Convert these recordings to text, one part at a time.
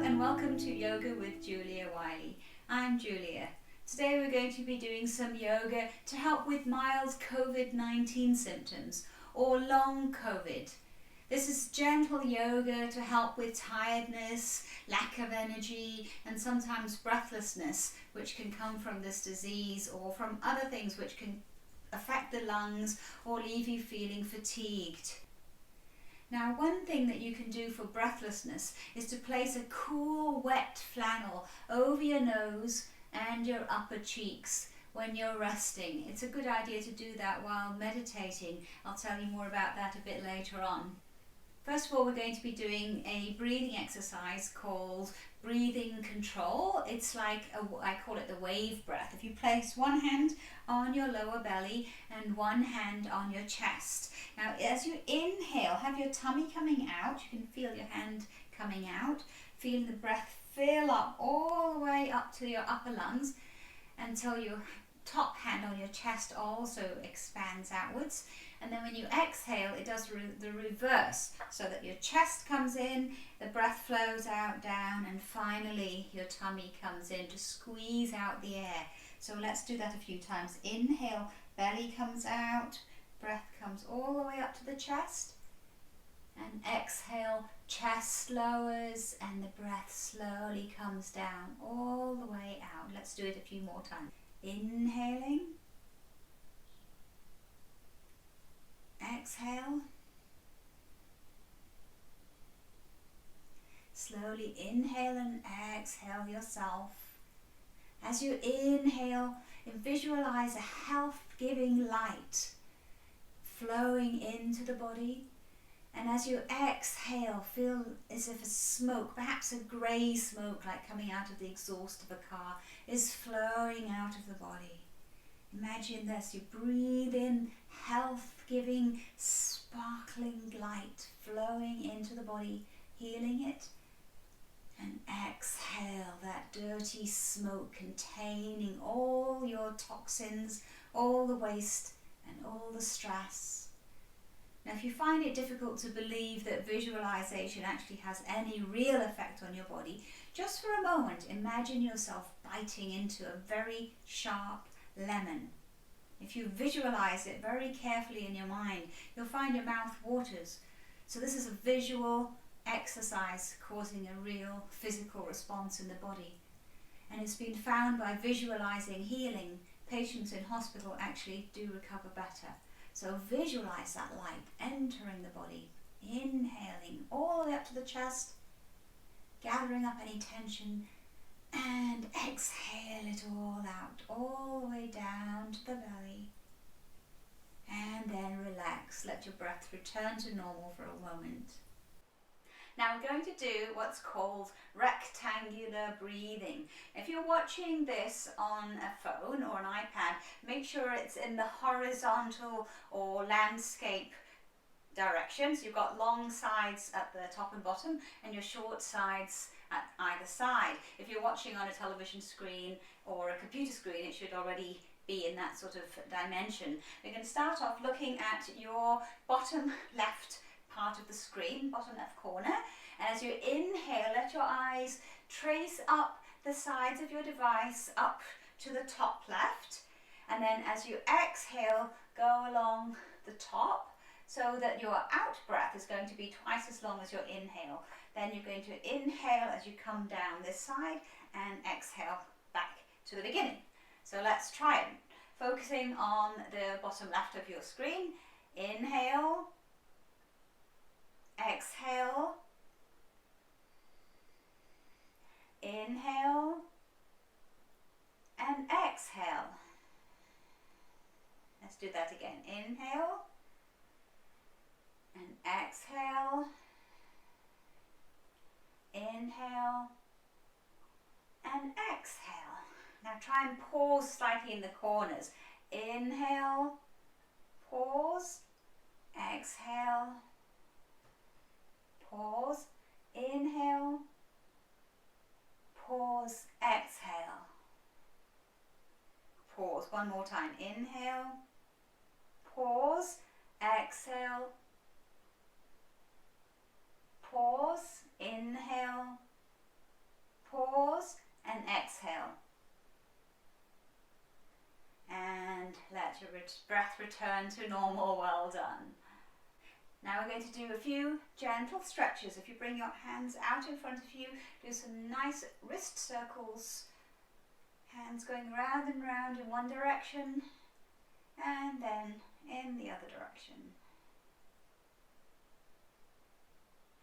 and welcome to Yoga with Julia Wiley. I'm Julia. Today we're going to be doing some yoga to help with mild COVID-19 symptoms or long COVID. This is gentle yoga to help with tiredness, lack of energy, and sometimes breathlessness, which can come from this disease or from other things which can affect the lungs or leave you feeling fatigued. Now, one thing that you can do for breathlessness is to place a cool, wet flannel over your nose and your upper cheeks when you're resting. It's a good idea to do that while meditating. I'll tell you more about that a bit later on. First of all, we're going to be doing a breathing exercise called breathing control. It's like, I call it the wave breath. If you place one hand on your lower belly and one hand on your chest. Now, as you inhale, have your tummy coming out. You can feel your hand coming out. Feeling the breath fill up all the way up to your upper lungs until your top hand on your chest also expands outwards. And then when you exhale, it does the reverse, so that your chest comes in, the breath flows out, down, and finally your tummy comes in to squeeze out the air. So let's do that a few times. Inhale, belly comes out, breath comes all the way up to the chest. And exhale, chest lowers and the breath slowly comes down all the way out. Let's do it a few more times. Inhaling. Exhale. Slowly inhale and exhale yourself. As you inhale, visualize a health-giving light flowing into the body. And as you exhale, feel as if a smoke, perhaps a grey smoke like coming out of the exhaust of a car, is flowing out of the body. Imagine this, you breathe in health-giving, sparkling light flowing into the body, healing it. And exhale that dirty smoke containing all your toxins, all the waste and all the stress. Now, if you find it difficult to believe that visualization actually has any real effect on your body, just for a moment imagine yourself biting into a very sharp lemon. If you visualize it very carefully in your mind, you'll find your mouth waters. So this is a visual exercise causing a real physical response in the body. And it's been found by visualizing healing, patients in hospital actually do recover better. So visualize that light entering the body, inhaling all the way up to the chest, gathering up any tension, and exhale it all out, all the way down to the belly. And then relax, let your breath return to normal for a moment. Now we're going to do what's called rectangular breathing. If you're watching this on a phone or an iPad, make sure it's in the horizontal or landscape direction. So you've got long sides at the top and bottom and your short sides at either side. If you're watching on a television screen or a computer screen, it should already be in that sort of dimension. We're going to start off looking at your bottom left part of the screen, bottom left corner, and as you inhale, let your eyes trace up the sides of your device up to the top left, and then as you exhale, go along the top so that your out breath is going to be twice as long as your inhale. Then you're going to inhale as you come down this side and exhale back to the beginning. So let's try it. Focusing on the bottom left of your screen. Inhale. Exhale. Inhale. And exhale. Let's do that again. Inhale. And exhale. Inhale. And exhale. Now try and pause slightly in the corners. Inhale. Pause. Exhale. Pause, inhale, pause, exhale. Pause, one more time. Inhale, pause, exhale, pause, inhale, let your breath return to normal. Well done. Now we're going to do a few gentle stretches. If you bring your hands out in front of you, do some nice wrist circles. Hands going round and round in one direction and then in the other direction.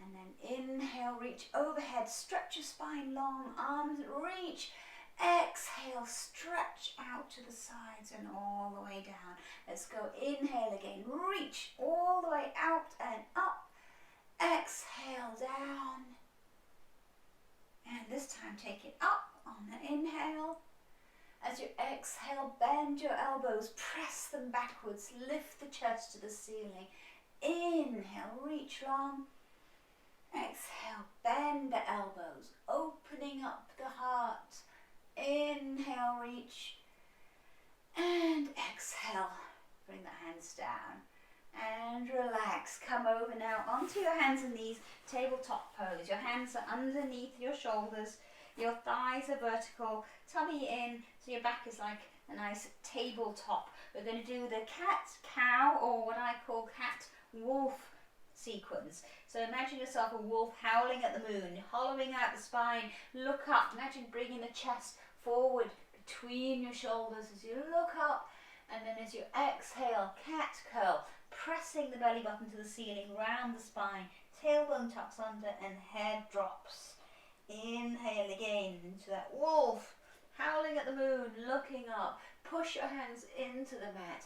And then inhale, reach overhead, stretch your spine long, arms reach. Exhale, stretch out to the sides and all the way down. Let's go. Inhale again, reach all the way out and up. Exhale, down. And this time take it up on the inhale. As you exhale, bend your elbows, press them backwards, lift the chest to the ceiling. Inhale, reach long. Exhale, bend the elbows, opening up the heart. Inhale, reach, and exhale, bring the hands down and relax. Come over now onto your hands and knees, tabletop pose. Your hands are underneath your shoulders, your thighs are vertical, tummy in, so your back is like a nice tabletop. We're going to do the cat, cow, or what I call cat, wolf sequence. So imagine yourself a wolf howling at the moon, hollowing out the spine, look up, imagine bringing the chest forward between your shoulders as you look up, and then as you exhale, cat curl, pressing the belly button to the ceiling, round the spine, tailbone tucks under and head drops. Inhale again into that wolf, howling at the moon, looking up, push your hands into the mat,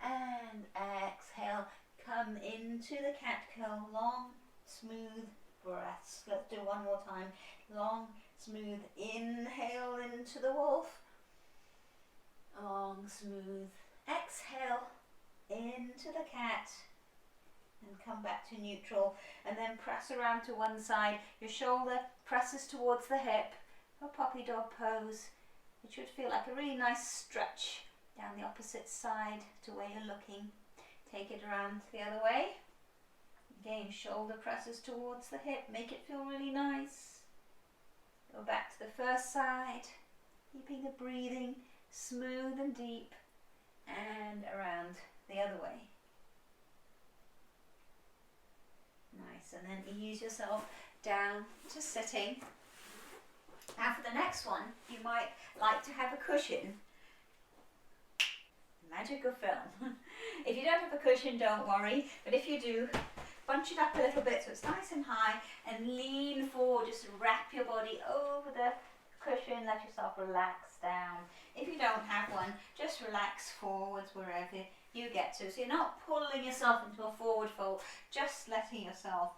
and exhale, come into the cat curl, long, smooth breaths. Let's do one more time. Long, smooth, inhale into the wolf. Long, smooth, exhale into the cat. And come back to neutral. And then press around to one side. Your shoulder presses towards the hip. A puppy dog pose. It should feel like a really nice stretch down the opposite side to where you're looking. Take it around the other way. Again, shoulder presses towards the hip. Make it feel really nice. Go back to the first side. Keeping the breathing smooth and deep. And around the other way. Nice. And then ease yourself down to sitting. Now for the next one, you might like to have a cushion. Magic of film. If you don't have a cushion, don't worry, but if you do, bunch it up a little bit so it's nice and high and lean forward, just wrap your body over the cushion, let yourself relax down. If you don't have one, just relax forwards wherever you get to. So you're not pulling yourself into a forward fold, just letting yourself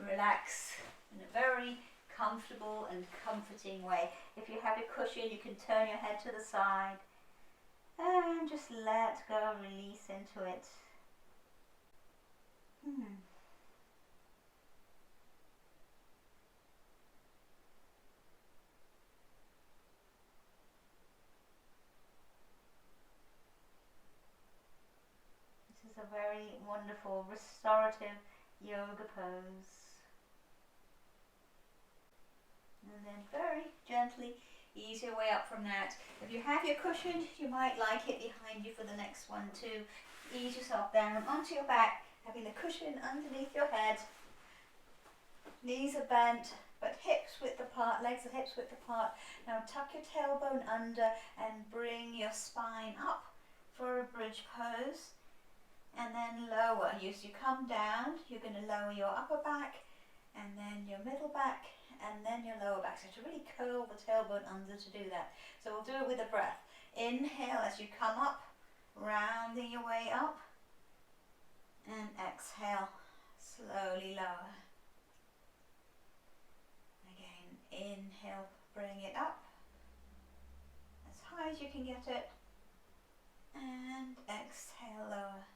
relax in a very comfortable and comforting way. If you have a cushion, you can turn your head to the side and just let go, release into it. This is a very wonderful restorative yoga pose. And then very gently ease your way up from that. If you have your cushion, you might like it behind you for the next one too. Ease yourself down onto your back, having the cushion underneath your head. Knees are bent, but hips width apart, legs are hips width apart. Now tuck your tailbone under and bring your spine up for a bridge pose. And then lower. As you come down, you're going to lower your upper back, and then your middle back, and then your lower back. So to really curl the tailbone under to do that. So we'll do it with a breath. Inhale as you come up, rounding your way up, and exhale, slowly lower. Again, inhale, bring it up, as high as you can get it, and exhale, lower.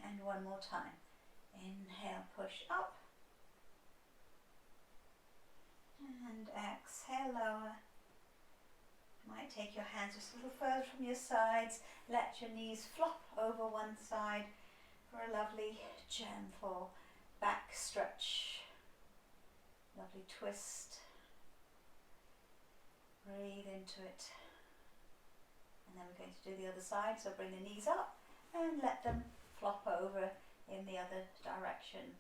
And one more time. Inhale, push up, and exhale, lower. You might take your hands just a little further from your sides. Let your knees flop over one side for a lovely, gentle back stretch. Lovely twist. Breathe into it And then we're going to do the other side, so bring the knees up and let them flop over in the other direction.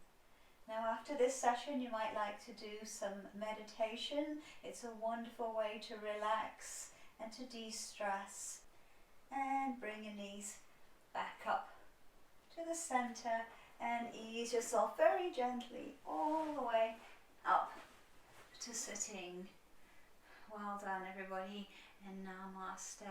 Now after this session you might like to do some meditation. It's a wonderful way to relax and to de-stress. And bring your knees back up to the center and ease yourself very gently all the way up to sitting. Well done everybody, and namaste.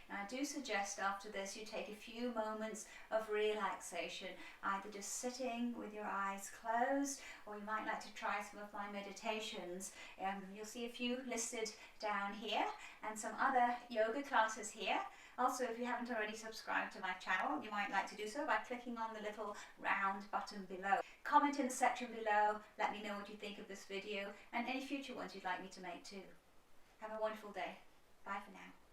Now I do suggest after this you take a few moments of relaxation, either just sitting with your eyes closed, or you might like to try some of my meditations. You'll see a few listed down here and some other yoga classes here. Also, if you haven't already subscribed to my channel, you might like to do so by clicking on the little round button below. Comment in the section below, let me know what you think of this video and any future ones you'd like me to make too. Have a wonderful day. Bye for now.